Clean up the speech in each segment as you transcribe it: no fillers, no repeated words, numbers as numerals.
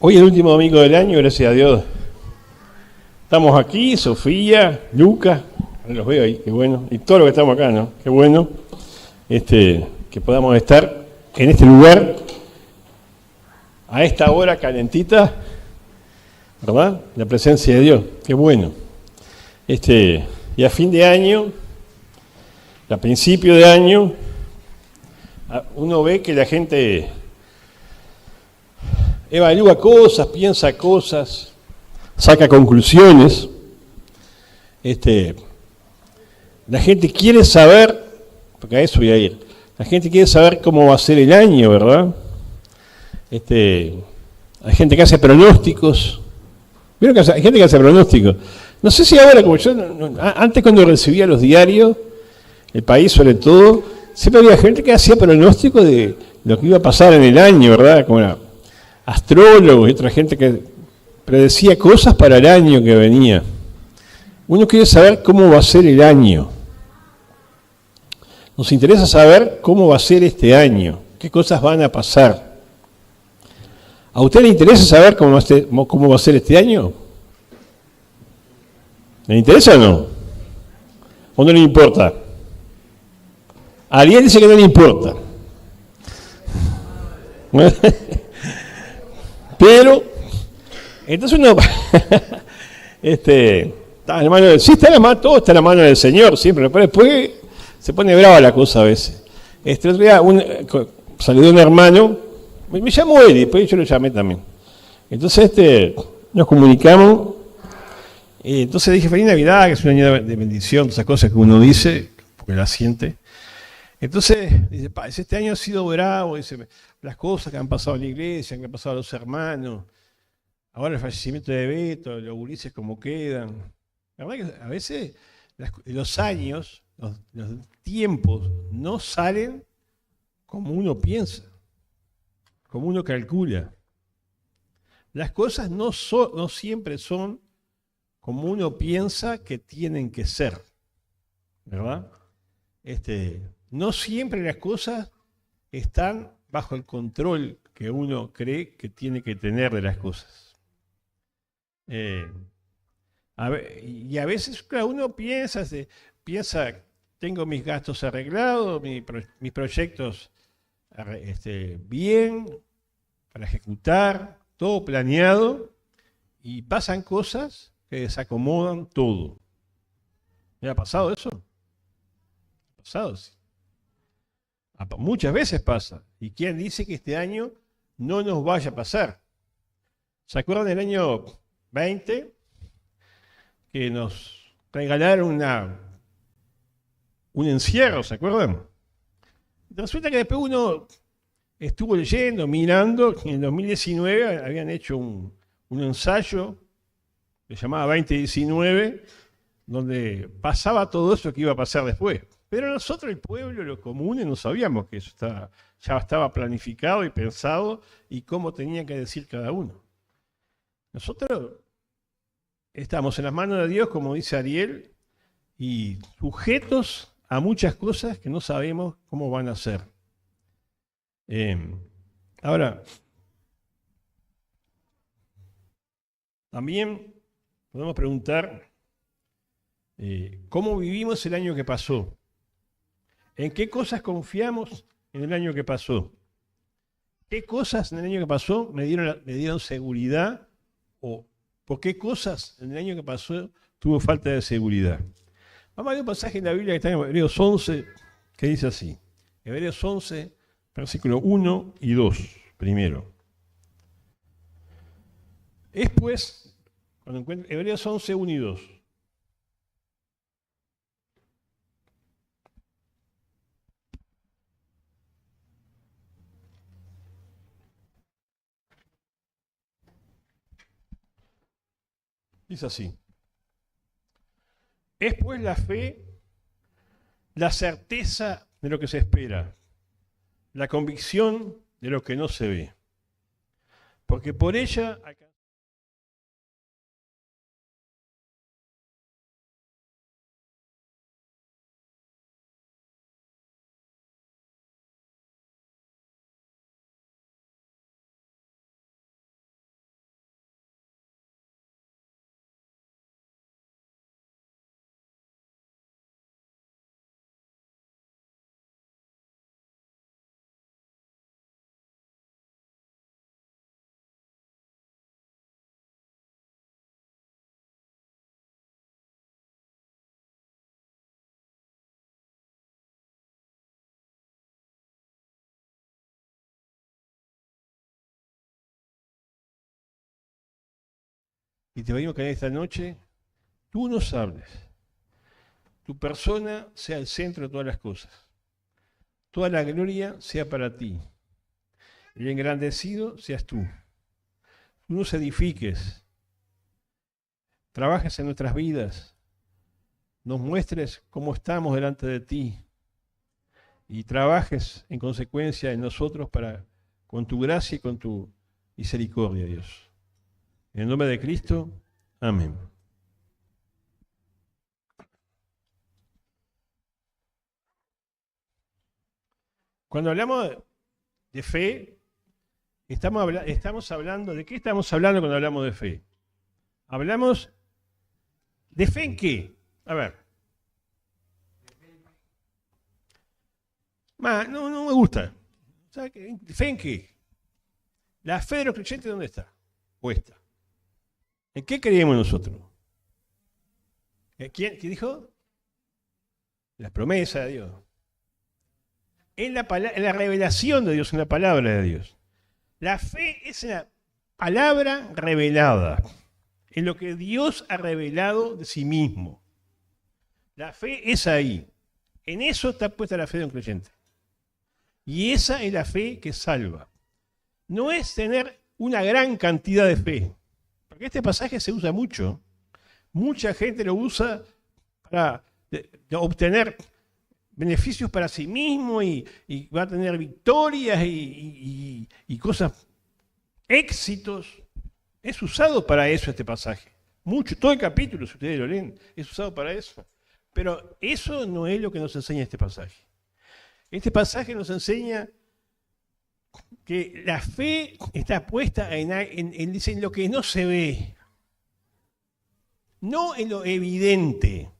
Hoy es el último domingo del año, gracias a Dios. Estamos aquí, Sofía, Lucas, los veo ahí, qué bueno. Y todos los que estamos acá, ¿no? Qué bueno que podamos estar en este lugar, a esta hora calentita, ¿verdad? La presencia de Dios, qué bueno. Y a fin de año, a principio de año, uno ve que la gente evalúa cosas, piensa cosas, saca conclusiones. La gente quiere saber, porque a eso voy a ir, la gente quiere saber cómo va a ser el año, ¿verdad? Hay gente que hace pronósticos. ¿Vieron que hay gente que hace pronósticos? No sé si ahora, como yo, antes cuando recibía los diarios, El País sobre todo, siempre había gente que hacía pronósticos de lo que iba a pasar en el año, ¿verdad? Como era astrólogos y otra gente que predecía cosas para el año que venía. Uno quiere saber cómo va a ser el año. Nos interesa saber cómo va a ser este año, qué cosas van a pasar. ¿A usted le interesa saber cómo va a ser este año? ¿Le interesa o no? ¿O no le importa? Ariel dice que no le importa. Pero, entonces uno, está en la mano sí está en la mano, todo está en la mano del Señor siempre, pero después se pone brava la cosa a veces. Otro día saludó un hermano, me llamó él y después yo lo llamé también. Entonces nos comunicamos, y entonces dije, feliz Navidad, que es un año de bendición, esas cosas que uno dice, porque las siente. Entonces, dice, este año ha sido bravo, dice, las cosas que han pasado en la iglesia, que han pasado a los hermanos, ahora el fallecimiento de Beto, los gurises como quedan. La verdad que a veces los años, los tiempos no salen como uno piensa, como uno calcula. Las cosas no siempre son como uno piensa que tienen que ser, ¿verdad? No siempre las cosas están bajo el control que uno cree que tiene que tener de las cosas. Y a veces claro, uno piensa, tengo mis gastos arreglados, mis proyectos bien, para ejecutar, todo planeado, y pasan cosas que desacomodan todo. ¿Me ha pasado eso? ¿Ha pasado? Sí. Muchas veces pasa. ¿Y quién dice que este año no nos vaya a pasar? ¿Se acuerdan del año 20? Que nos regalaron un encierro, ¿se acuerdan? Resulta que después uno estuvo leyendo, mirando, que en 2019 habían hecho un ensayo que se llamaba 2019, donde pasaba todo eso que iba a pasar después. Pero nosotros, el pueblo, los comunes, no sabíamos que eso ya estaba planificado y pensado y cómo tenía que decir cada uno. Nosotros estamos en las manos de Dios, como dice Ariel, y sujetos a muchas cosas que no sabemos cómo van a ser. Ahora, también podemos preguntar cómo vivimos el año que pasó. ¿En qué cosas confiamos en el año que pasó? ¿Qué cosas en el año que pasó me dieron seguridad? ¿O por qué cosas en el año que pasó tuvo falta de seguridad? Vamos a ver un pasaje en la Biblia que está en Hebreos 11, que dice así. Hebreos 11, versículo 1 y 2, primero. Es pues, cuando encuentre Hebreos 11, 1 y 2. Dice así. Es pues la fe, la certeza de lo que se espera, la convicción de lo que no se ve. Porque por ella Y te pedimos que en esta noche tú nos hables. Tu persona sea el centro de todas las cosas. Toda la gloria sea para ti. El engrandecido seas tú. Tú nos edifiques. Trabajes en nuestras vidas. Nos muestres cómo estamos delante de ti. Y trabajes en consecuencia en nosotros con tu gracia y con tu misericordia, Dios. En el nombre de Cristo, amén. Cuando hablamos de fe, estamos hablando, ¿de qué estamos hablando cuando hablamos de fe? Hablamos de fe en qué. A ver. No me gusta. ¿Fe en qué? La fe de los creyentes, ¿dónde está? Puesta. ¿En qué creemos nosotros? ¿Quién dijo? La promesa de Dios. En la revelación de Dios, en la palabra de Dios. La fe es la palabra revelada, en lo que Dios ha revelado de sí mismo. La fe es ahí. En eso está puesta la fe de un creyente. Y esa es la fe que salva. No es tener una gran cantidad de fe, porque este pasaje se usa mucho. Mucha gente lo usa para obtener beneficios para sí mismo y va a tener victorias y cosas, éxitos. Es usado para eso este pasaje. Mucho, todo el capítulo, si ustedes lo leen, es usado para eso. Pero eso no es lo que nos enseña este pasaje. Este pasaje nos enseña que la fe está puesta en lo que no se ve, no en lo evidente,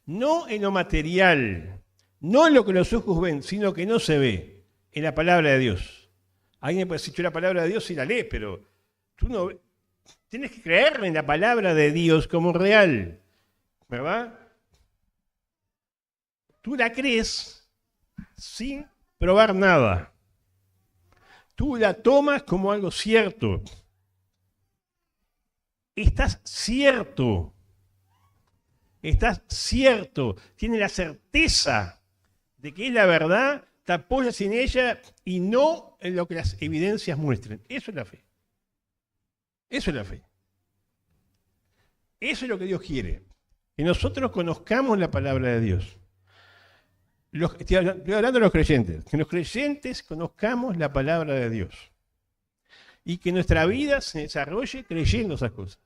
no en lo material, no en lo que los ojos ven, sino que no se ve, en la palabra de Dios. Alguien puede decir, yo la palabra de Dios sí la lees, pero tú no tienes que creer en la palabra de Dios como real, ¿verdad? Tú la crees sin probar nada. Tú la tomas como algo cierto. Estás cierto. Estás cierto. Tienes la certeza de que es la verdad, te apoyas en ella y no en lo que las evidencias muestren. Eso es la fe. Eso es la fe. Eso es lo que Dios quiere. Que nosotros conozcamos la palabra de Dios. Estoy hablando de los creyentes. Que los creyentes conozcamos la palabra de Dios. Y que nuestra vida se desarrolle creyendo esas cosas.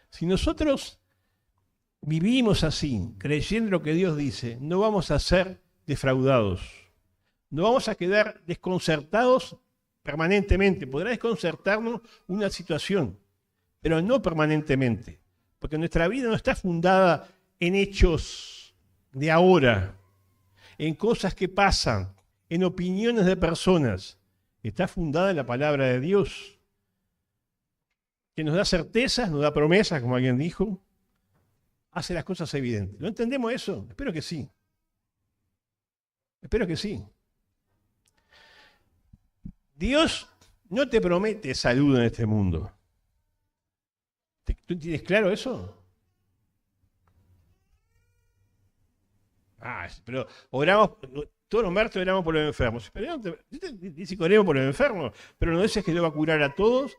Si nosotros vivimos así, creyendo lo que Dios dice, no vamos a ser defraudados. No vamos a quedar desconcertados permanentemente. Podrá desconcertarnos una situación, pero no permanentemente. Porque nuestra vida no está fundada en hechos de ahora, en cosas que pasan, en opiniones de personas. Está fundada en la palabra de Dios, que nos da certezas, nos da promesas, como alguien dijo, hace las cosas evidentes. ¿No entendemos eso? Espero que sí. Espero que sí. Dios no te promete salud en este mundo. ¿Tú tienes claro eso? Pero oramos, todos los martes oramos por los enfermos. Pero dice que oremos por los enfermos, pero no dices que Dios va a curar a todos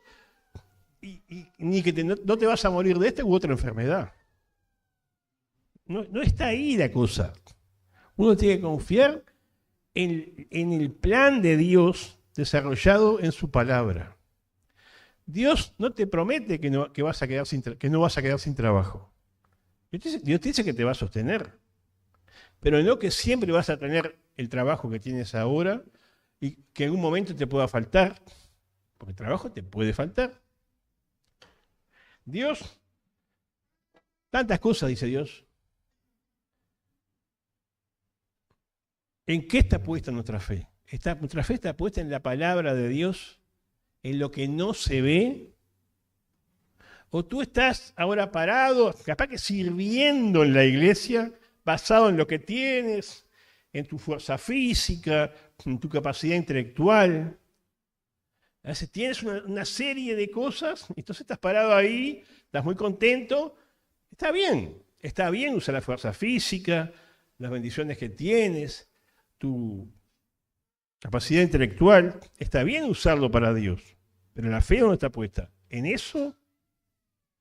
ni que no te vas a morir de esta u otra enfermedad. No está ahí la cosa. Uno tiene que confiar en el plan de Dios desarrollado en su palabra. Dios no te promete que no vas a quedar sin trabajo. Dios te dice que te va a sostener, pero no que siempre vas a tener el trabajo que tienes ahora y que en algún momento te pueda faltar, porque el trabajo te puede faltar. Dios, tantas cosas dice Dios. ¿En qué está puesta nuestra fe? Nuestra fe está puesta en la palabra de Dios, en lo que no se ve. O tú estás ahora parado, capaz que sirviendo en la iglesia, basado en lo que tienes, en tu fuerza física, en tu capacidad intelectual. A veces tienes una serie de cosas, entonces estás parado ahí, estás muy contento. Está bien usar la fuerza física, las bendiciones que tienes, tu capacidad intelectual. Está bien usarlo para Dios, pero la fe no está puesta. En eso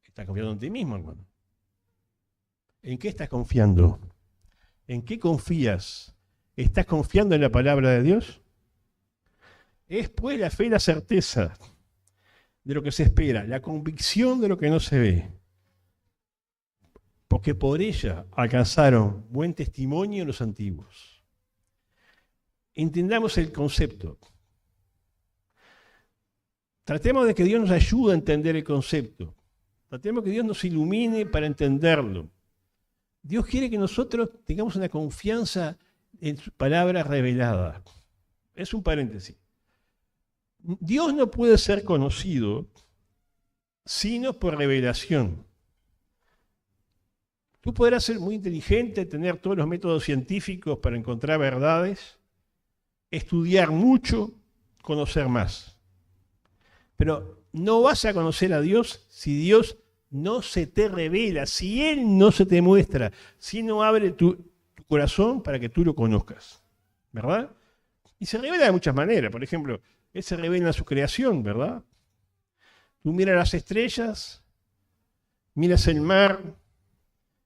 estás confiando en ti mismo, hermano. ¿En qué estás confiando? ¿En qué confías? ¿Estás confiando en la palabra de Dios? Es pues la fe y la certeza de lo que se espera, la convicción de lo que no se ve. Porque por ella alcanzaron buen testimonio los antiguos. Entendamos el concepto. Tratemos de que Dios nos ayude a entender el concepto. Tratemos que Dios nos ilumine para entenderlo. Dios quiere que nosotros tengamos una confianza en su palabra revelada. Es un paréntesis. Dios no puede ser conocido sino por revelación. Tú podrás ser muy inteligente, tener todos los métodos científicos para encontrar verdades, estudiar mucho, conocer más. Pero no vas a conocer a Dios si Dios no se te revela, si Él no se te muestra, si no abre tu corazón para que tú lo conozcas. ¿Verdad? Y se revela de muchas maneras. Por ejemplo, Él se revela en su creación, ¿verdad? Tú miras las estrellas, miras el mar,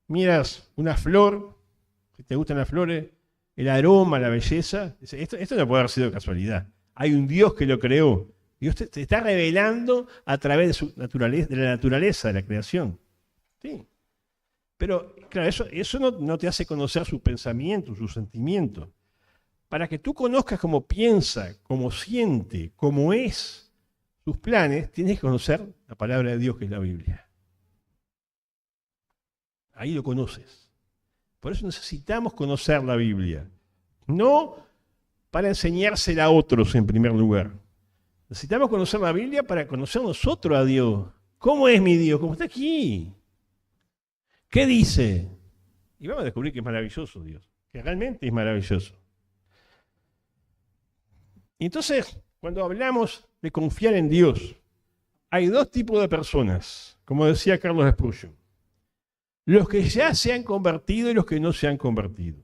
miras una flor, si te gustan las flores, el aroma, la belleza. Esto no puede haber sido casualidad. Hay un Dios que lo creó. Dios te está revelando a través de su naturaleza, de la naturaleza, de la creación. Sí. Pero, claro, eso no te hace conocer sus pensamientos, sus sentimientos. Para que tú conozcas cómo piensa, cómo siente, cómo es sus planes, tienes que conocer la palabra de Dios, que es la Biblia. Ahí lo conoces. Por eso necesitamos conocer la Biblia. No para enseñársela a otros en primer lugar. Necesitamos conocer la Biblia para conocer nosotros a Dios. ¿Cómo es mi Dios? ¿Cómo está aquí? ¿Qué dice? Y vamos a descubrir que es maravilloso Dios, que realmente es maravilloso. Entonces, cuando hablamos de confiar en Dios, hay dos tipos de personas, como decía Carlos Spurgeon. Los que ya se han convertido y los que no se han convertido.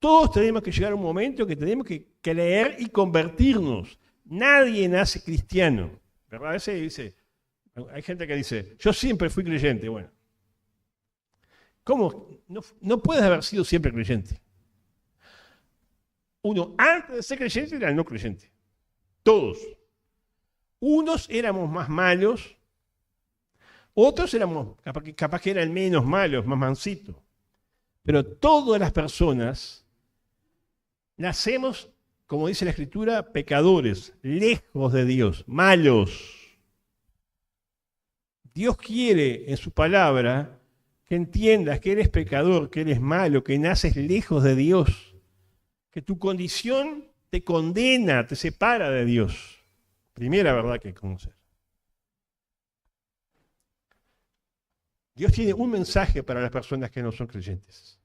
Todos tenemos que llegar a un momento que tenemos que creer y convertirnos. Nadie nace cristiano, ¿verdad? A veces dice, hay gente que dice, yo siempre fui creyente. Bueno, ¿cómo? No puedes haber sido siempre creyente. Uno, antes de ser creyente, era no creyente. Todos. Unos éramos más malos, otros éramos, capaz que eran menos malos, más mansitos. Pero todas las personas nacemos, como dice la Escritura, pecadores, lejos de Dios, malos. Dios quiere en su palabra que entiendas que eres pecador, que eres malo, que naces lejos de Dios, que tu condición te condena, te separa de Dios. Primera verdad que conocer. Dios tiene un mensaje para las personas que no son creyentes.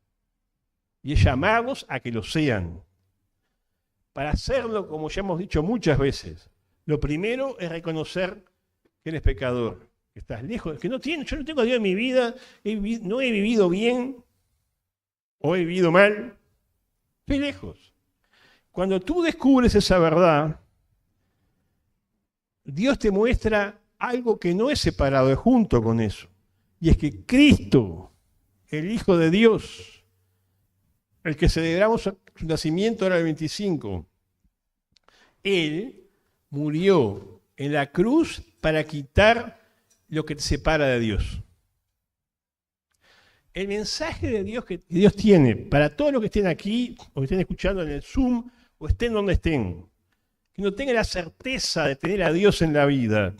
Y es llamarlos a que lo sean. Para hacerlo, como ya hemos dicho muchas veces, lo primero es reconocer que eres pecador, que estás lejos, que yo no tengo a Dios en mi vida, no he vivido bien o he vivido mal, estoy lejos. Cuando tú descubres esa verdad, Dios te muestra algo que no es separado, es junto con eso. Y es que Cristo, el Hijo de Dios, el que celebramos su nacimiento ahora el 25, Él murió en la cruz para quitar lo que te separa de Dios. El mensaje de Dios que Dios tiene para todos los que estén aquí, o que estén escuchando en el Zoom, o estén donde estén, que no tengan la certeza de tener a Dios en la vida,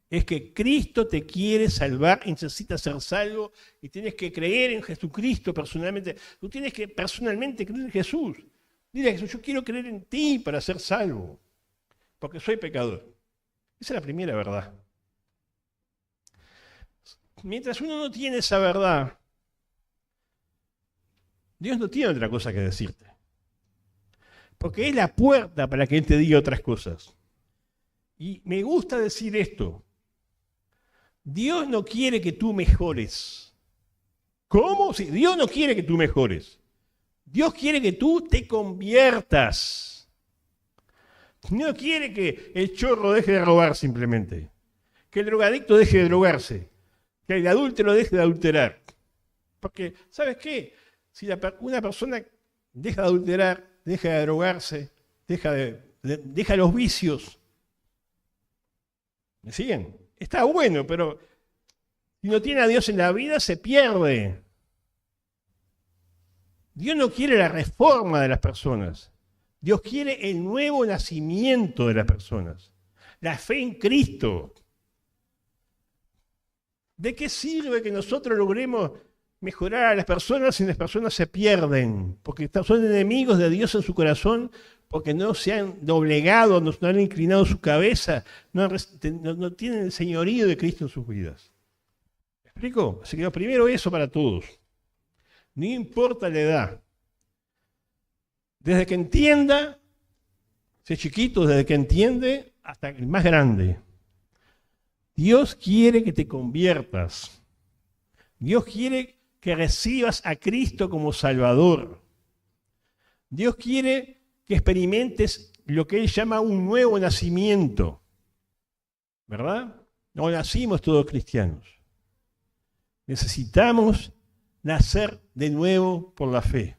es que Cristo te quiere salvar y necesitas ser salvo y tienes que creer en Jesucristo personalmente. Tú tienes que personalmente creer en Jesús. Dile a Jesús, yo quiero creer en ti para ser salvo, porque soy pecador. Esa es la primera verdad. Mientras uno no tiene esa verdad, Dios no tiene otra cosa que decirte. Porque es la puerta para que Él te diga otras cosas. Y me gusta decir esto. Dios no quiere que tú mejores. ¿Cómo? Sí, Dios no quiere que tú mejores. Dios quiere que tú te conviertas. No quiere que el chorro deje de robar simplemente. Que el drogadicto deje de drogarse. Que el adúltero deje de adulterar. Porque, ¿sabes qué? Si una persona deja de adulterar, deja de drogarse, deja los vicios. ¿Me siguen? Está bueno, pero si no tiene a Dios en la vida, se pierde. Dios no quiere la reforma de las personas. Dios quiere el nuevo nacimiento de las personas. La fe en Cristo. ¿De qué sirve que nosotros logremos mejorar a las personas si las personas se pierden? Porque son enemigos de Dios en su corazón, porque no se han doblegado, no han inclinado su cabeza, no tienen el señorío de Cristo en sus vidas. ¿Me explico? Así que lo primero eso para todos. No importa la edad. Desde que entienda, si es chiquito, desde que entiende hasta el más grande. Dios quiere que te conviertas. Dios quiere que recibas a Cristo como Salvador. Dios quiere que experimentes lo que Él llama un nuevo nacimiento. ¿Verdad? No nacimos todos cristianos. Necesitamos nacer de nuevo por la fe.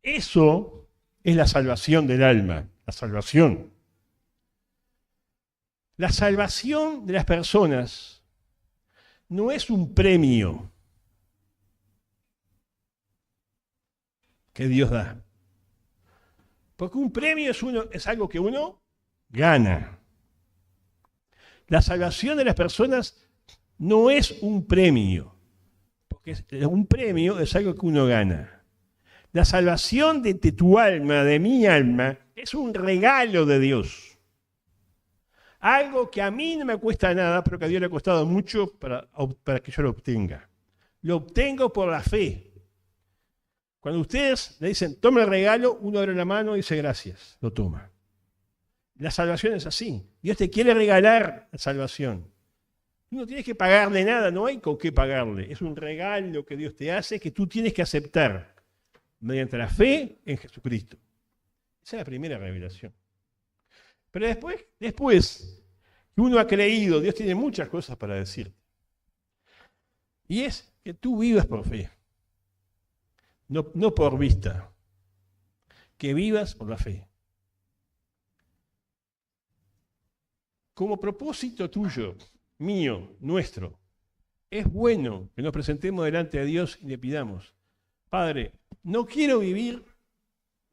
Eso es la salvación del alma, la salvación. La salvación de las personas no es un premio que Dios da. Porque un premio es algo que uno gana. La salvación de las personas no es un premio. Porque un premio es algo que uno gana. La salvación de tu alma, de mi alma, es un regalo de Dios. Algo que a mí no me cuesta nada, pero que a Dios le ha costado mucho para que yo lo obtenga. Lo obtengo por la fe. Cuando ustedes le dicen, toma el regalo, uno abre la mano y dice gracias, lo toma. La salvación es así. Dios te quiere regalar la salvación. Tú no tienes que pagarle nada, no hay con qué pagarle. Es un regalo que Dios te hace que tú tienes que aceptar mediante la fe en Jesucristo. Esa es la primera revelación. Pero después que uno ha creído, Dios tiene muchas cosas para decirte. Y es que tú vivas por fe. No por vista. Que vivas por la fe. Como propósito tuyo, mío, nuestro, es bueno que nos presentemos delante de Dios y le pidamos, Padre, no quiero vivir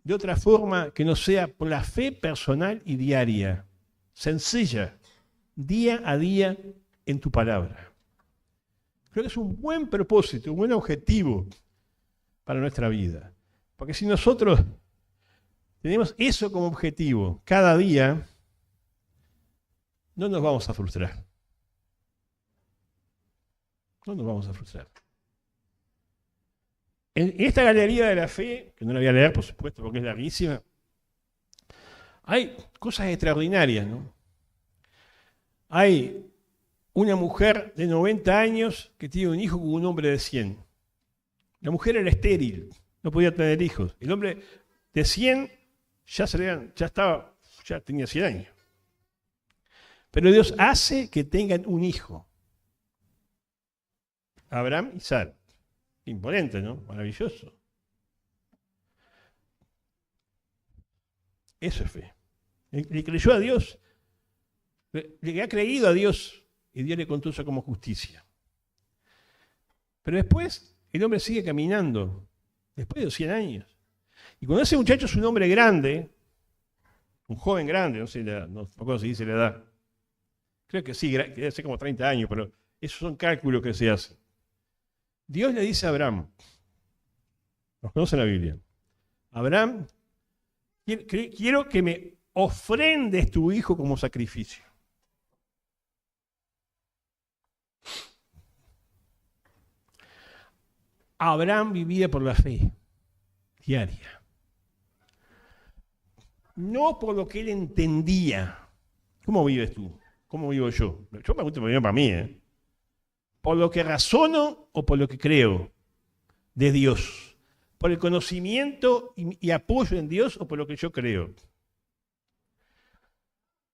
de otra forma que no sea por la fe personal y diaria, sencilla, día a día en tu palabra. Creo que es un buen propósito, un buen objetivo para nuestra vida. Porque si nosotros tenemos eso como objetivo cada día, no nos vamos a frustrar. No nos vamos a frustrar. En esta galería de la fe, que no la voy a leer, por supuesto, porque es larguísima, hay cosas extraordinarias, ¿no? Hay una mujer de 90 años que tiene un hijo con un hombre de 100. La mujer era estéril, no podía tener hijos. El hombre de 100 ya tenía 100 años. Pero Dios hace que tengan un hijo. Abraham y Sara. Imponente, ¿no? Maravilloso. Eso es fe. Le creyó a Dios, le ha creído a Dios y Dios le contó eso como justicia. Pero después el hombre sigue caminando, después de 100 años. Y cuando ese muchacho es un hombre grande, un joven grande, no sé la edad, no me acuerdo si dice la edad, creo que sí, que debe ser como 30 años, pero esos son cálculos que se hacen. Dios le dice a Abraham, nos conocen la Biblia, Abraham, quiero que me ofrendes tu hijo como sacrificio. Abraham vivía por la fe diaria. No por lo que él entendía, ¿Cómo vives tú? ¿Cómo vivo yo? Yo me pregunto primero para mí, ¿eh? ¿Por lo que razono o por lo que creo de Dios? ¿Por el conocimiento y apoyo en Dios o por lo que yo creo?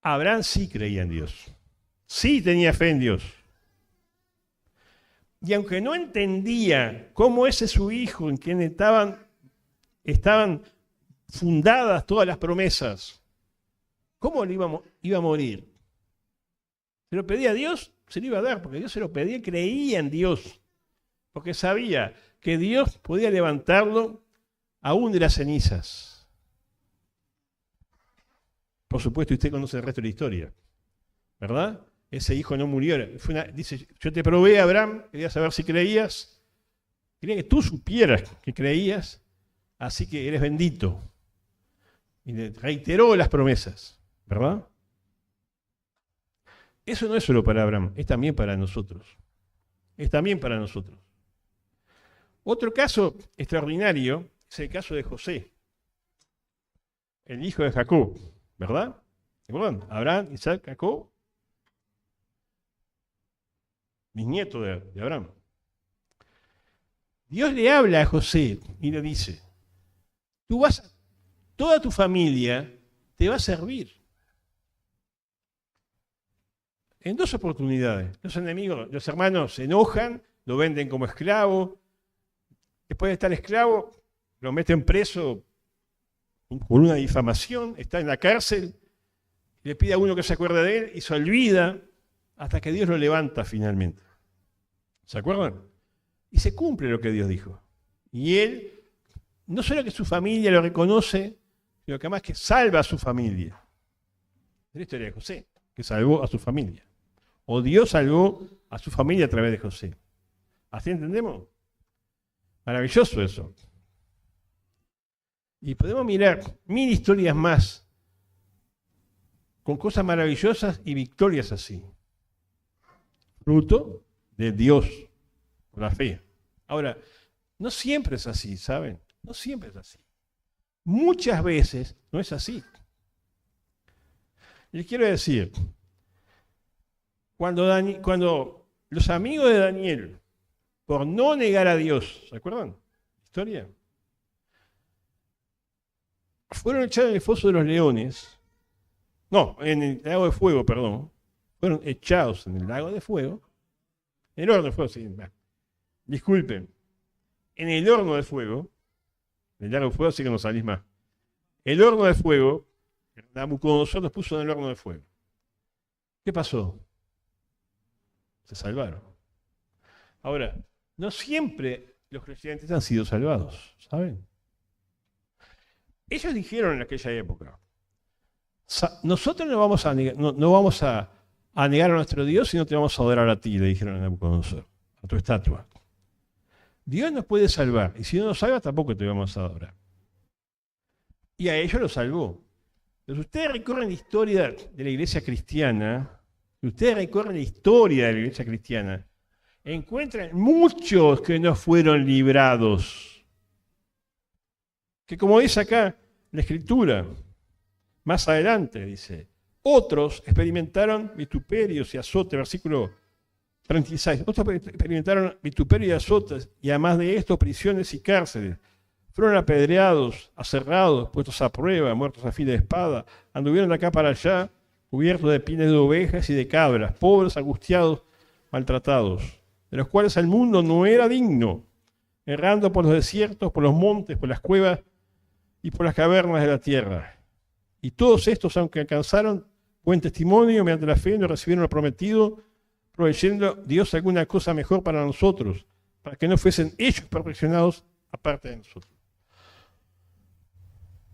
Abraham sí creía en Dios. Sí tenía fe en Dios. Y aunque no entendía cómo ese su hijo en quien estaban fundadas todas las promesas, ¿cómo le iba a morir? Se lo pedía a Dios, se lo iba a dar, porque Dios se lo pedía y creía en Dios. Porque sabía que Dios podía levantarlo aún de las cenizas. Por supuesto, usted conoce el resto de la historia, ¿verdad? Ese hijo no murió. Dice, yo te probé, Abraham, quería saber si creías. Quería que tú supieras que creías, así que eres bendito. Y le reiteró las promesas, ¿verdad? Eso no es solo para Abraham, es también para nosotros. Es también para nosotros. Otro caso extraordinario es el caso de José, el hijo de Jacob, ¿verdad? ¿Se acuerdan? Abraham, Isaac, Jacob, bisnieto de Abraham. Dios le habla a José y le dice, toda tu familia te va a servir. En dos oportunidades. Los enemigos, los hermanos se enojan, lo venden como esclavo. Después de estar esclavo, lo meten preso por una difamación, está en la cárcel, le pide a uno que se acuerde de él y se olvida hasta que Dios lo levanta finalmente. ¿Se acuerdan? Y se cumple lo que Dios dijo. Y él, no solo que su familia lo reconoce, sino que además que salva a su familia. Es la historia de José, que salvó a su familia. O Dios salvó a su familia a través de José. ¿Así entendemos? Maravilloso eso. Y podemos mirar 1000 historias más con cosas maravillosas y victorias así. Fruto de Dios, por la fe. Ahora, no siempre es así, ¿saben? No siempre es así. Muchas veces no es así. Les quiero decir, cuando los amigos de Daniel, por no negar a Dios, ¿se acuerdan? ¿Historia? Fueron echados en el foso de los leones, no, en el lago de fuego, perdón. Fueron echados en el lago de fuego, en el horno de fuego, sí, disculpen, en el horno de fuego, en el lago de fuego sí que no salís más. El horno de fuego, Nabucodonosor los puso en el horno de fuego. ¿Qué pasó? Se salvaron. Ahora, no siempre los creyentes han sido salvados, ¿saben? Ellos dijeron en aquella época, nosotros no vamos a negar a nuestro Dios y no te vamos a adorar a ti, le dijeron a Nabucodonosor, a tu estatua. Dios nos puede salvar, y si no nos salva tampoco te vamos a adorar. Y a ellos los salvó. Pero si ustedes recorren la historia de la iglesia cristiana, encuentran muchos que no fueron librados. Que como dice acá la Escritura, más adelante dice, otros experimentaron vituperios y azotes, versículo 36. Otros experimentaron vituperios y azotes, y además de esto, prisiones y cárceles. Fueron apedreados, aserrados, puestos a prueba, muertos a filo de espada. Anduvieron de acá para allá, cubiertos de pieles de ovejas y de cabras, pobres, angustiados, maltratados, de los cuales el mundo no era digno, errando por los desiertos, por los montes, por las cuevas y por las cavernas de la tierra. Y todos estos, aunque alcanzaron buen testimonio, mediante la fe no recibieron lo prometido, proveyendo Dios alguna cosa mejor para nosotros, para que no fuesen ellos perfeccionados aparte de nosotros.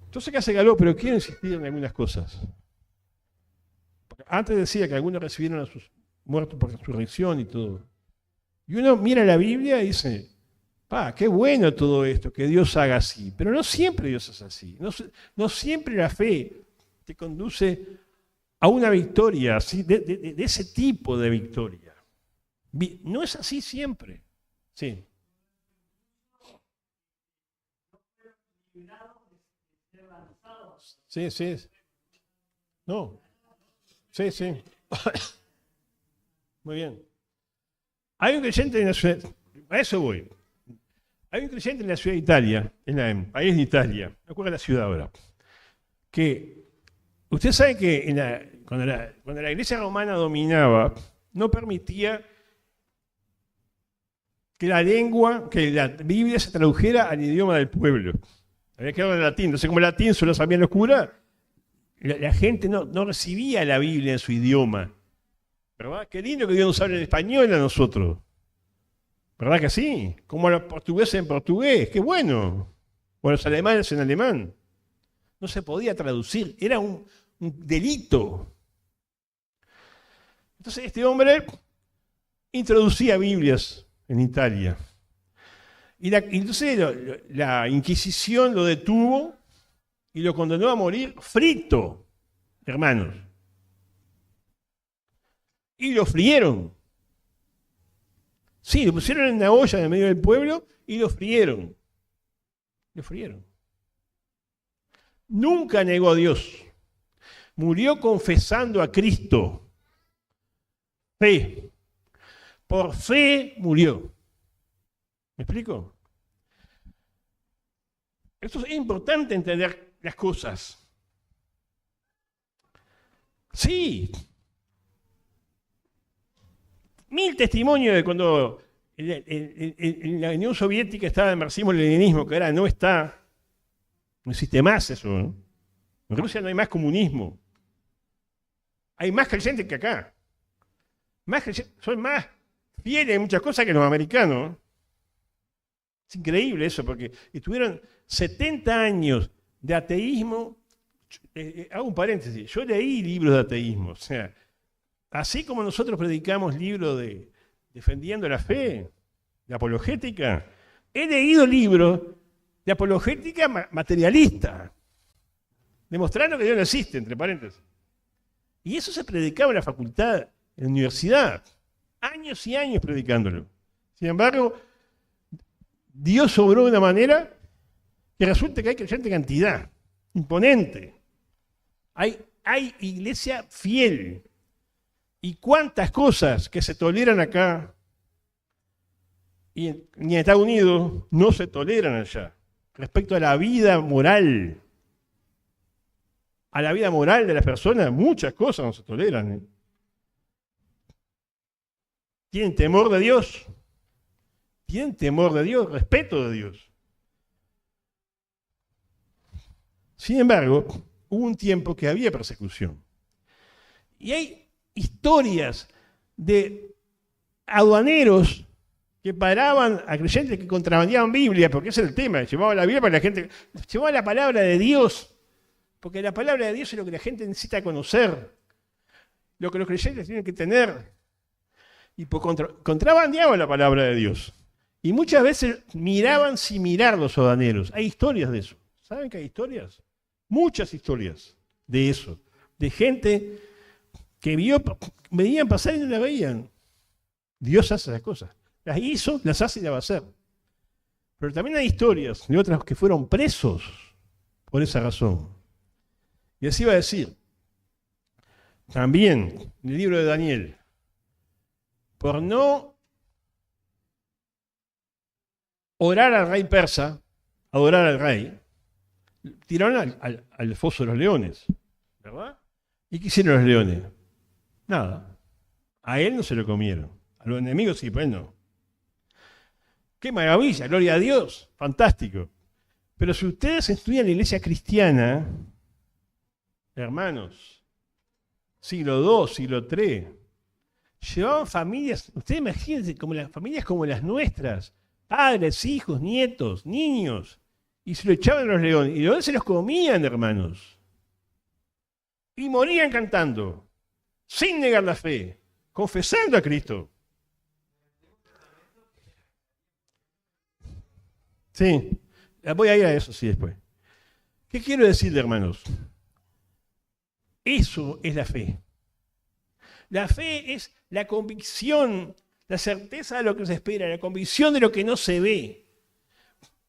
Entonces acá se galó, pero quiero insistir en algunas cosas. Antes decía que algunos recibieron a sus muertos por resurrección y todo. Y uno mira la Biblia y dice, qué bueno todo esto, que Dios haga así. Pero no siempre Dios es así. No siempre la fe te conduce a una victoria, así, de ese tipo de victoria. No es así siempre. Sí. Sí. No. Sí, sí. Muy bien. Hay un creyente en la ciudad, a eso voy. Hay un creyente en la ciudad de Italia, en el país de Italia, no acuerdo la ciudad ahora, que usted sabe que cuando la iglesia romana dominaba, no permitía que la Biblia se tradujera al idioma del pueblo. Había quedado en latín. Entonces, como el latín solo sabían los curas, la gente no recibía la Biblia en su idioma. ¿Verdad? Qué lindo que Dios nos hable en español a nosotros. ¿Verdad que sí? Como a los portugueses en portugués. ¡Qué bueno! O a los alemanes en alemán. No se podía traducir. Era un delito. Entonces, este hombre introducía Biblias en Italia. Y entonces la Inquisición lo detuvo y lo condenó a morir frito, hermanos. Y lo frieron. Sí, lo pusieron en una olla en el medio del pueblo y lo frieron. Lo frieron. Nunca negó a Dios. Murió confesando a Cristo. Fe. Por fe murió. ¿Me explico? Esto es importante entender las cosas. Sí. 1000 testimonios de cuando en la Unión Soviética estaba el marxismo-leninismo, que ahora no está. No existe más eso, ¿no? En Rusia no hay más comunismo. Hay más creyentes que acá. Son más fieles en muchas cosas que los americanos. Es increíble eso, porque estuvieron 70 años de ateísmo. Hago un paréntesis, yo leí libros de ateísmo. O sea, así como nosotros predicamos libros defendiendo la fe, de apologética, he leído libros de apologética materialista, demostrando que Dios no existe, entre paréntesis. Y eso se predicaba en la facultad, en la universidad, años y años predicándolo. Sin embargo, Dios obró de una manera que resulta que hay creyente cantidad, imponente. Hay iglesia fiel. Y cuántas cosas que se toleran acá y ni en Estados Unidos no se toleran allá. Respecto a la vida moral. A la vida moral de las personas, muchas cosas no se toleran. Tienen temor de Dios. Tienen temor de Dios, respeto de Dios. Sin embargo, hubo un tiempo que había persecución. Y hay historias de aduaneros que paraban a creyentes que contrabandeaban Biblia, porque ese es el tema, llevaban la Biblia para la gente, llevaban la palabra de Dios, porque la palabra de Dios es lo que la gente necesita conocer, lo que los creyentes tienen que tener, y contrabandeaban la palabra de Dios. Y muchas veces miraban sin mirar los aduaneros. Hay historias de eso. ¿Saben que hay historias? Muchas historias de eso, de gente que veían pasar y no la veían. Dios hace esas cosas. Las hizo, las hace y las va a hacer. Pero también hay historias de otras que fueron presos por esa razón. Y así va a decir, también, en el libro de Daniel, por no orar al rey persa, adorar al rey, tiraron al foso de los leones, ¿verdad? ¿Y qué hicieron los leones? Nada. A él no se lo comieron. A los enemigos sí, pues no. ¡Qué maravilla! Gloria a Dios. Fantástico. Pero si ustedes estudian la iglesia cristiana, hermanos, siglo II, siglo III, llevaban familias, ustedes imagínense, familias como las nuestras, padres, hijos, nietos, niños, y se lo echaban a los leones. Y los leones se los comían, hermanos. Y morían cantando, sin negar la fe, confesando a Cristo. Sí, voy a ir a eso sí después. ¿Qué quiero decirle, hermanos? Eso es la fe. La fe es la convicción, la certeza de lo que se espera, la convicción de lo que no se ve.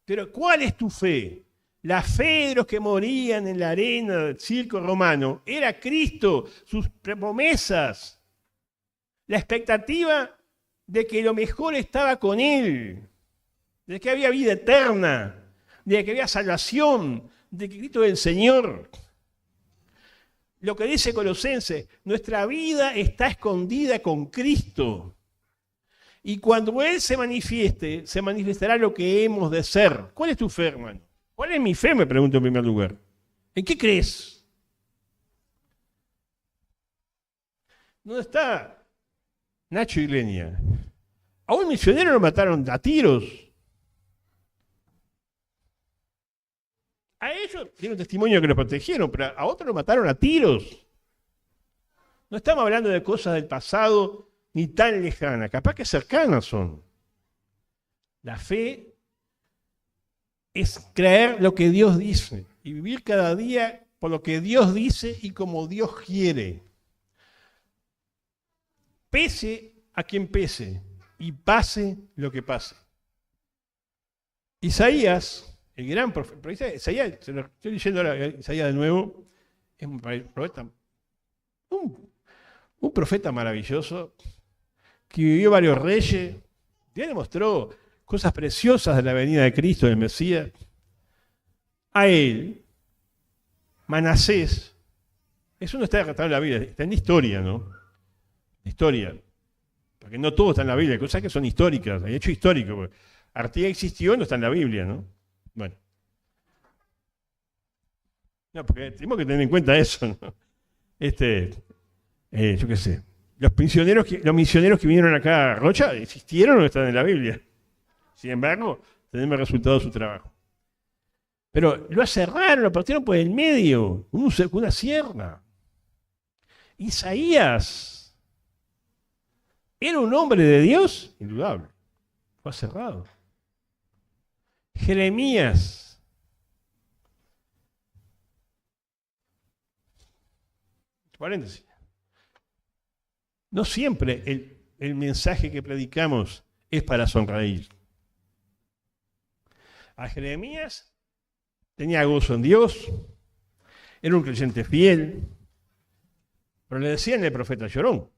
Pero ¿cuál es tu fe? La fe de los que morían en la arena del circo romano era Cristo, sus promesas, la expectativa de que lo mejor estaba con Él, de que había vida eterna, de que había salvación, de que Cristo es el Señor. Lo que dice Colosenses, nuestra vida está escondida con Cristo. Y cuando Él se manifieste, se manifestará lo que hemos de ser. ¿Cuál es tu fe, hermano? ¿Cuál es mi fe? Me pregunto en primer lugar. ¿En qué crees? ¿Dónde está Nacho y Lenia? A un misionero lo mataron a tiros. A ellos tienen un testimonio que los protegieron, pero a otros lo mataron a tiros. No estamos hablando de cosas del pasado ni tan lejanas, capaz que cercanas son. La fe es creer lo que Dios dice y vivir cada día por lo que Dios dice y como Dios quiere. Pese a quien pese y pase lo que pase. Isaías, el gran profeta, Isaías, se lo estoy leyendo ahora, Isaías de nuevo, es un profeta maravilloso que vivió varios reyes, ya demostró cosas preciosas de la venida de Cristo, del Mesías. A él, Manasés, eso no está relatado en la Biblia, está en la historia, ¿no? Historia. Porque no todo está en la Biblia, hay cosas que son históricas, hay hecho histórico. Artigas existió, no está en la Biblia, ¿no? Bueno. No, porque tenemos que tener en cuenta eso, ¿no? Yo qué sé. Los misioneros que vinieron acá a Rocha existieron o no están en la Biblia. Sin embargo, tenemos el resultado de su trabajo. Pero lo cerraron, lo partieron por el medio, con una sierra. Isaías era un hombre de Dios, indudable. Fue cerrado. Jeremías. Paréntesis. No siempre el mensaje que predicamos es para sonreír. A Jeremías tenía gozo en Dios, era un creyente fiel, pero le decían el profeta llorón.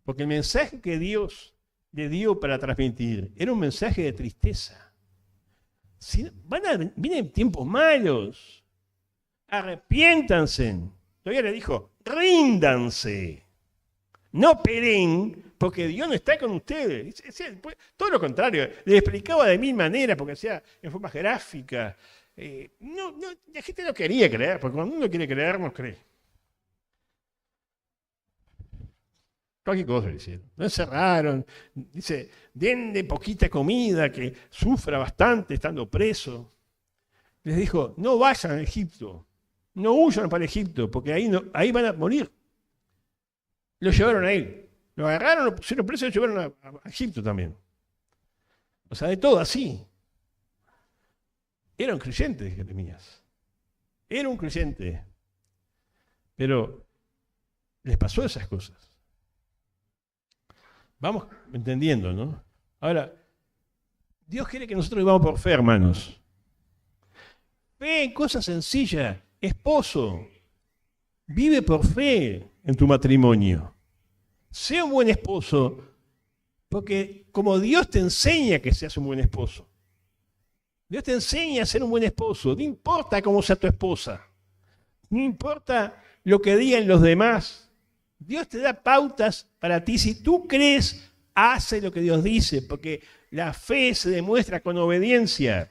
Porque el mensaje que Dios le dio para transmitir era un mensaje de tristeza. Vienen tiempos malos, arrepiéntanse. Todavía le dijo, ríndanse, no peleen, porque Dios no está con ustedes. Todo lo contrario, le explicaba de mil maneras, porque hacía en forma gráfica. La gente no quería creer, porque cuando uno quiere creer, no cree. Cualquier cosa le hicieron. Lo encerraron, dice, denle poquita comida, que sufra bastante estando preso. Les dijo, no vayan a Egipto, no huyan para Egipto, porque ahí van a morir. Lo llevaron a él, lo agarraron, lo pusieron preso y lo llevaron a Egipto también. O sea, de todo así. Era un creyente, Jeremías. Era un creyente. Pero les pasó esas cosas. Vamos entendiendo, ¿no? Ahora, Dios quiere que nosotros vivamos por fe, hermanos. Fe en cosas sencillas. Esposo, vive por fe en tu matrimonio. Sea un buen esposo, porque como Dios te enseña que seas un buen esposo. Dios te enseña a ser un buen esposo. No importa cómo sea tu esposa. No importa lo que digan los demás. Dios te da pautas para ti. Si tú crees, hace lo que Dios dice, porque la fe se demuestra con obediencia.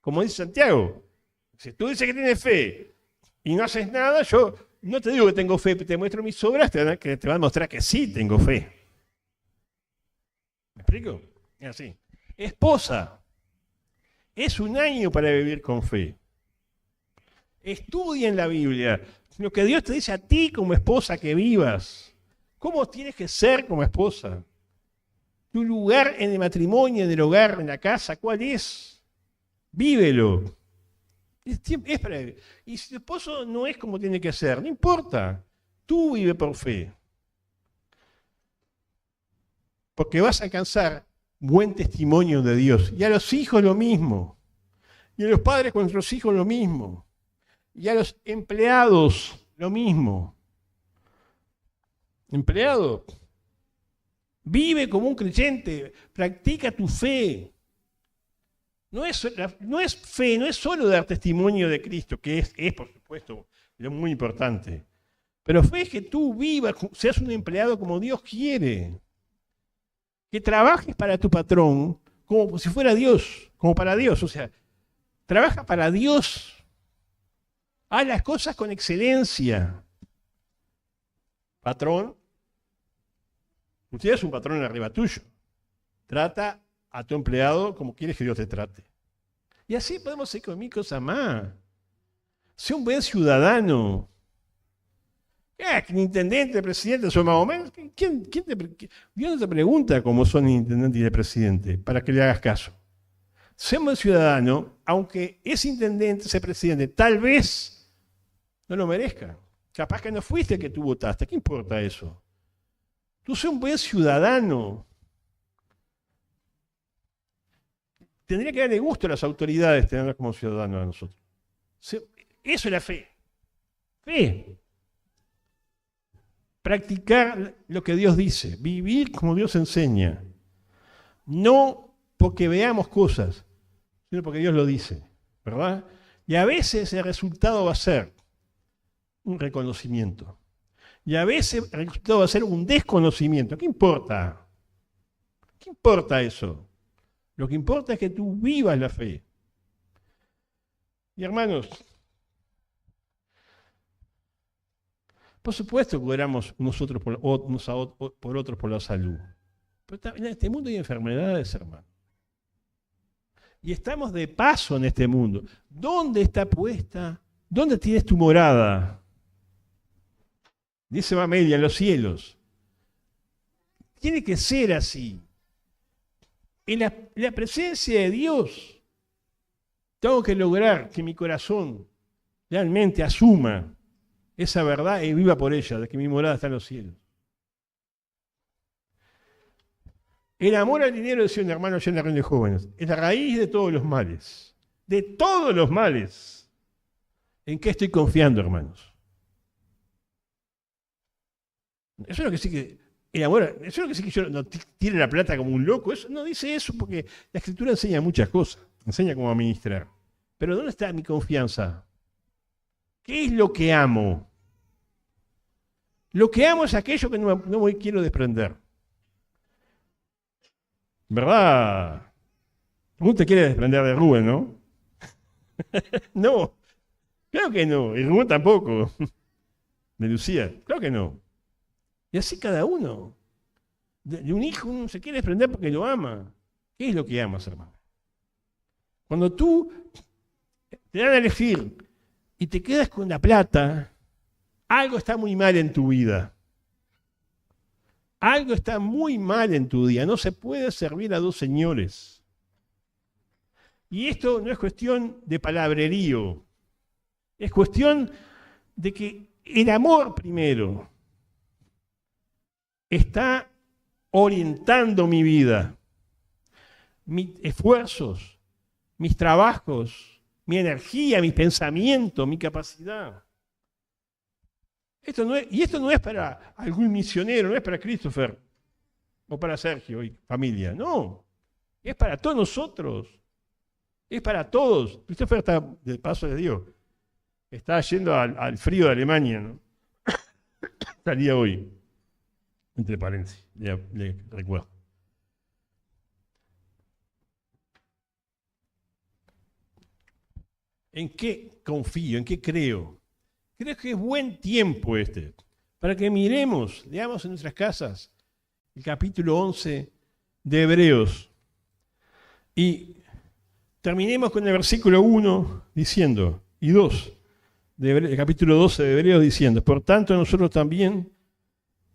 Como dice Santiago, si tú dices que tienes fe y no haces nada, yo no te digo que tengo fe, te muestro mis obras, te van a mostrar que sí tengo fe. ¿Me explico? Es así. Esposa, es un año para vivir con fe. Estudia en la Biblia lo que Dios te dice a ti como esposa que vivas. ¿Cómo tienes que ser como esposa? Tu lugar en el matrimonio, en el hogar, en la casa, ¿cuál es? Vívelo. Es para vivir. Y si tu esposo no es como tiene que ser, no importa. Tú vive por fe. Porque vas a alcanzar buen testimonio de Dios. Y a los hijos lo mismo. Y a los padres con nuestros hijos lo mismo. Y a los empleados lo mismo. Empleado, vive como un creyente, practica tu fe. No es fe, no es solo dar testimonio de Cristo, que es por supuesto lo muy importante. Pero fe es que tú vivas, seas un empleado como Dios quiere. Que trabajes para tu patrón como si fuera Dios, como para Dios. O sea, trabaja para Dios. Haz las cosas con excelencia. Patrón, usted es un patrón arriba tuyo. Trata a tu empleado como quieres que Dios te trate. Y así podemos ser con mil cosas más. Sé un buen ciudadano. Que el intendente, el presidente son más o menos. Dios no te pregunta cómo son el intendente y el presidente para que le hagas caso. Sé un buen ciudadano, aunque ese intendente, ese presidente, tal vez no lo merezca. Capaz que no fuiste el que tú votaste. ¿Qué importa eso? Tú sé un buen ciudadano. Tendría que darle gusto a las autoridades tenerlas como ciudadanos a nosotros. Eso es la fe. Fe. Practicar lo que Dios dice. Vivir como Dios enseña. No porque veamos cosas, sino porque Dios lo dice. ¿Verdad? Y a veces el resultado va a ser un reconocimiento. Y a veces el resultado va a ser un desconocimiento. ¿Qué importa? ¿Qué importa eso? Lo que importa es que tú vivas la fe. Y hermanos, por supuesto que oramos nosotros por otros por la salud. Pero en este mundo hay enfermedades, hermano. Y estamos de paso en este mundo. ¿Dónde está puesta? ¿Dónde tienes tu morada? Dice Mamelia, en los cielos. Tiene que ser así. En la presencia de Dios, tengo que lograr que mi corazón realmente asuma esa verdad y viva por ella, de que mi morada está en los cielos. El amor al dinero, decía un hermano allá en la reunión de jóvenes, es la raíz de todos los males. De todos los males. ¿En qué estoy confiando, hermanos? Eso es lo que sí que... El amor, eso es lo que sí que yo no tire la plata como un loco. Eso no dice eso porque la Escritura enseña muchas cosas. Enseña cómo administrar. Pero ¿dónde está mi confianza? ¿Qué es lo que amo? Lo que amo es aquello que no me quiero desprender. ¿Verdad? Tú te quieres desprender de Rubén, ¿no? No, claro que no. Y Rubén tampoco. De Lucía, claro que no. Y así cada uno. De un hijo uno se quiere desprender porque lo ama. ¿Qué es lo que amas, hermano? Cuando tú te dan a elegir y te quedas con la plata, algo está muy mal en tu vida. Algo está muy mal en tu día. No se puede servir a dos señores. Y esto no es cuestión de palabrerío. Es cuestión de que el amor primero está orientando mi vida, mis esfuerzos, mis trabajos, mi energía, mi pensamiento, mi capacidad. Esto no es para algún misionero, no es para Christopher o para Sergio y familia, no. Es para todos nosotros. Es para todos. Christopher está de paso de Dios. Está yendo al frío de Alemania, ¿no? Salía hoy. Entre paréntesis, le recuerdo. ¿En qué confío? ¿En qué creo? Creo que es buen tiempo para que miremos, leamos en nuestras casas el capítulo 11 de Hebreos y terminemos con el versículo 1 diciendo, y 2, el capítulo 12 de Hebreos diciendo, por tanto nosotros también,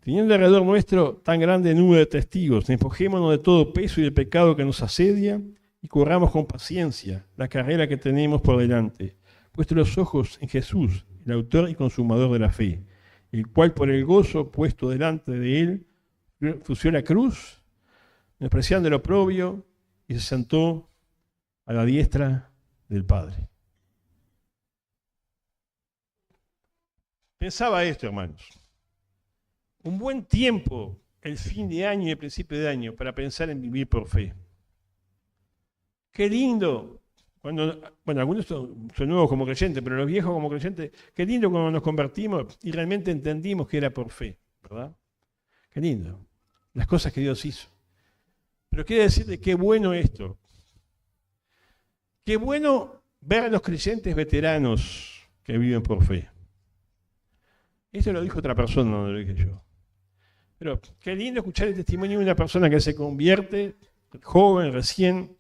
teniendo alrededor nuestro tan grande nube de testigos, despojémonos de todo peso y del pecado que nos asedia y corramos con paciencia la carrera que tenemos por delante, puestos los ojos en Jesús, el autor y consumador de la fe, el cual por el gozo puesto delante de él sufrió la cruz, despreciando el oprobio, y se sentó a la diestra del Padre. Pensaba esto, hermanos. Un buen tiempo, el fin de año y el principio de año, para pensar en vivir por fe. Qué lindo, bueno, algunos son nuevos como creyentes, pero los viejos como creyentes, qué lindo cuando nos convertimos y realmente entendimos que era por fe, ¿verdad? Qué lindo, las cosas que Dios hizo. Pero quiero decirle qué bueno esto. Qué bueno ver a los creyentes veteranos que viven por fe. Esto lo dijo otra persona, no lo dije yo. Pero qué lindo escuchar el testimonio de una persona que se convierte, joven, recién,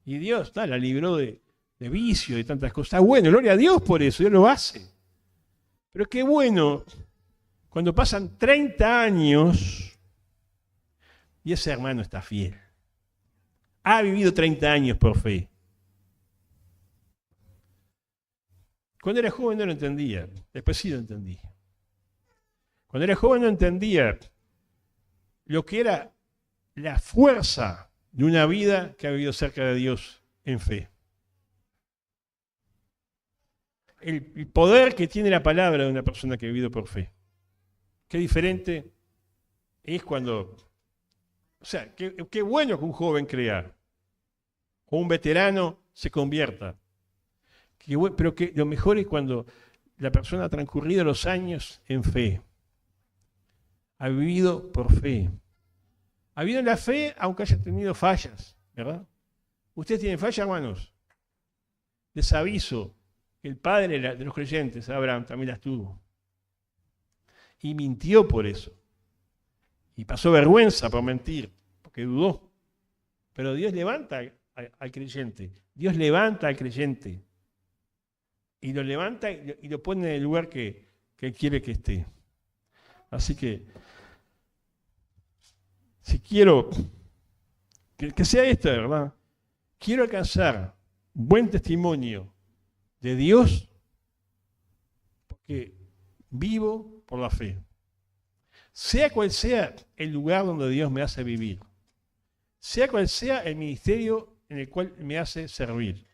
y Dios la libró de vicio y tantas cosas. Bueno, gloria a Dios por eso, Dios lo hace. Pero qué bueno cuando pasan 30 años y ese hermano está fiel. Ha vivido 30 años por fe. Cuando era joven no lo entendía, después sí lo entendí. Cuando era joven no entendía lo que era la fuerza de una vida que ha vivido cerca de Dios en fe. El poder que tiene la palabra de una persona que ha vivido por fe. Qué diferente es cuando... O sea, qué bueno que un joven crea, o un veterano se convierta. Pero que lo mejor es cuando la persona ha transcurrido los años en fe. Ha vivido por fe. Ha vivido en la fe aunque haya tenido fallas, ¿verdad? ¿Ustedes tienen fallas, hermanos? Les aviso que el padre de los creyentes, Abraham, también las tuvo. Y mintió por eso. Y pasó vergüenza por mentir, porque dudó. Pero Dios levanta al creyente. Dios levanta al creyente. Y lo levanta y lo pone en el lugar que Él quiere que esté. Así que, si quiero que sea esto, ¿verdad? Quiero alcanzar buen testimonio de Dios porque vivo por la fe. Sea cual sea el lugar donde Dios me hace vivir, sea cual sea el ministerio en el cual me hace servir,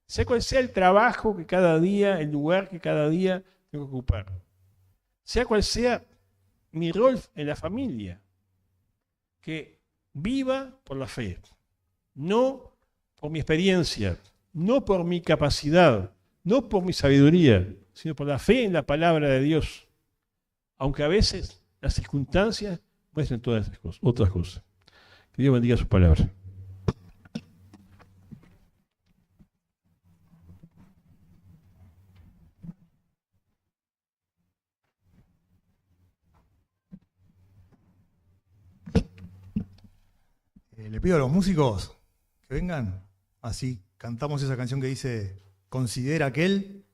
sea cual sea el trabajo que cada día, el lugar que cada día tengo que ocupar, sea cual sea mi rol en la familia, que viva por la fe, no por mi experiencia, no por mi capacidad, no por mi sabiduría, sino por la fe en la palabra de Dios, aunque a veces las circunstancias muestren todas esas cosas, otras cosas. Que Dios bendiga su palabra. Le pido a los músicos que vengan, así cantamos esa canción que dice "Considera aquel".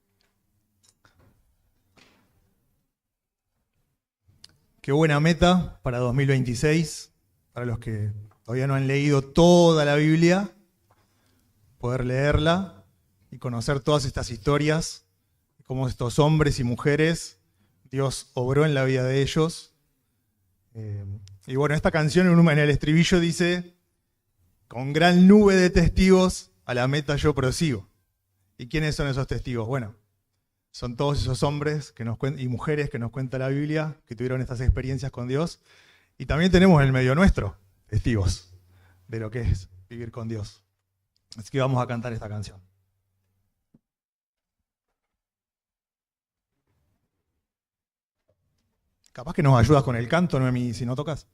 Qué buena meta para 2026, para los que todavía no han leído toda la Biblia, poder leerla y conocer todas estas historias, cómo estos hombres y mujeres, Dios obró en la vida de ellos. Y bueno, esta canción en el estribillo dice: "Con gran nube de testigos a la meta yo prosigo". ¿Y quiénes son esos testigos? Bueno, son todos esos hombres y mujeres que nos cuenta la Biblia, que tuvieron estas experiencias con Dios. Y también tenemos en el medio nuestro testigos de lo que es vivir con Dios. Así que vamos a cantar esta canción. Capaz que nos ayudas con el canto, Noemi, si no tocas.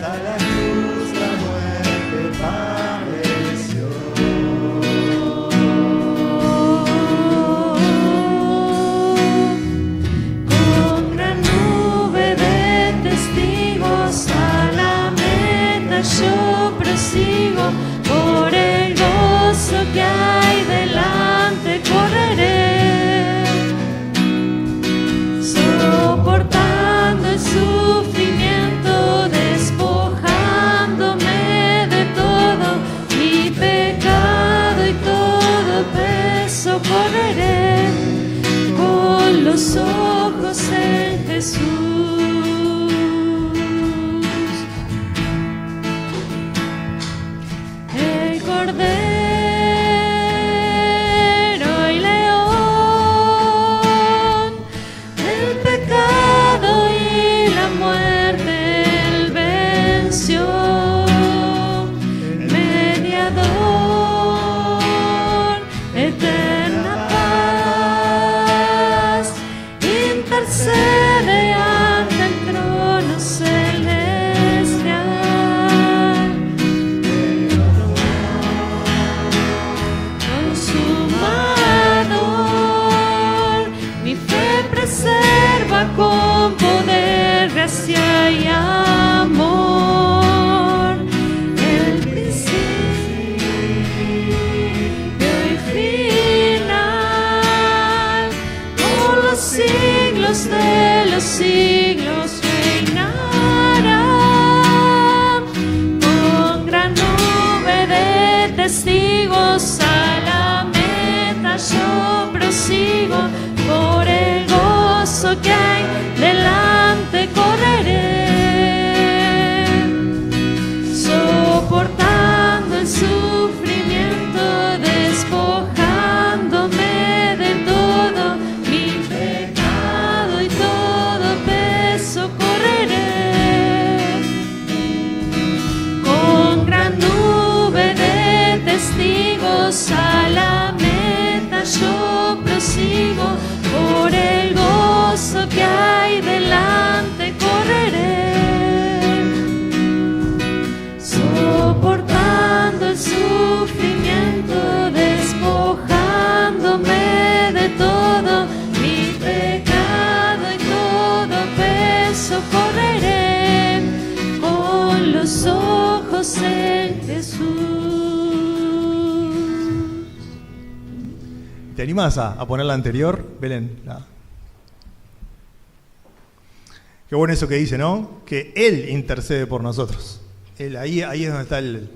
hasta la cruz la muerte padeció. Con gran nube de testigos a la meta yo prosigo, por el gozo que hay delante correré, soportando el sufrimiento, despojándome de todo mi pecado y todo peso, correré con los ojos en Jesús. El Cordero y León, el pecado y la muerte él venció. El mediador, eterna paz, intercede ante el trono celestial. Consumador, mi fe preserva con poder, gracia y amor. El principio y final, por los siglos de los siglos reinará. Con gran nube de testigos a la meta yo prosigo, por el gozo que hay delante correré, soportando el sufrimiento, despojándome de todo mi pecado y todo peso, correré con gran nube de testigos a la meta yo prosigo, por el gozo que hay delante correré, soportando el sufrimiento, despojándome de todo mi pecado y todo peso, correré con los ojos en Jesús. ¿Te animas a poner la anterior, Belén? Qué bueno eso que dice, ¿no? Que Él intercede por nosotros. Él, ahí es donde está el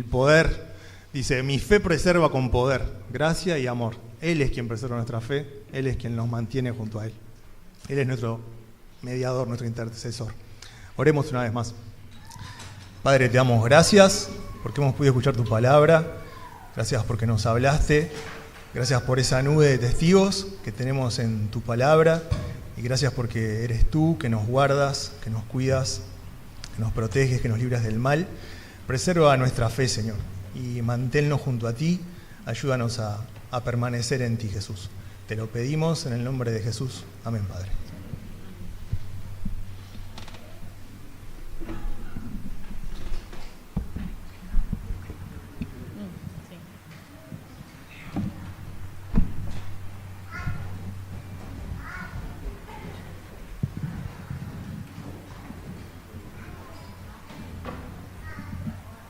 poder. Dice, mi fe preserva con poder, gracia y amor. Él es quien preserva nuestra fe, Él es quien nos mantiene junto a Él. Él es nuestro mediador, nuestro intercesor. Oremos una vez más. Padre, te damos gracias porque hemos podido escuchar tu palabra. Gracias porque nos hablaste. Gracias por esa nube de testigos que tenemos en tu palabra. Y gracias porque eres tú que nos guardas, que nos cuidas, que nos proteges, que nos libras del mal. Preserva nuestra fe, Señor, y manténnos junto a ti. Ayúdanos a permanecer en ti, Jesús. Te lo pedimos en el nombre de Jesús. Amén, Padre.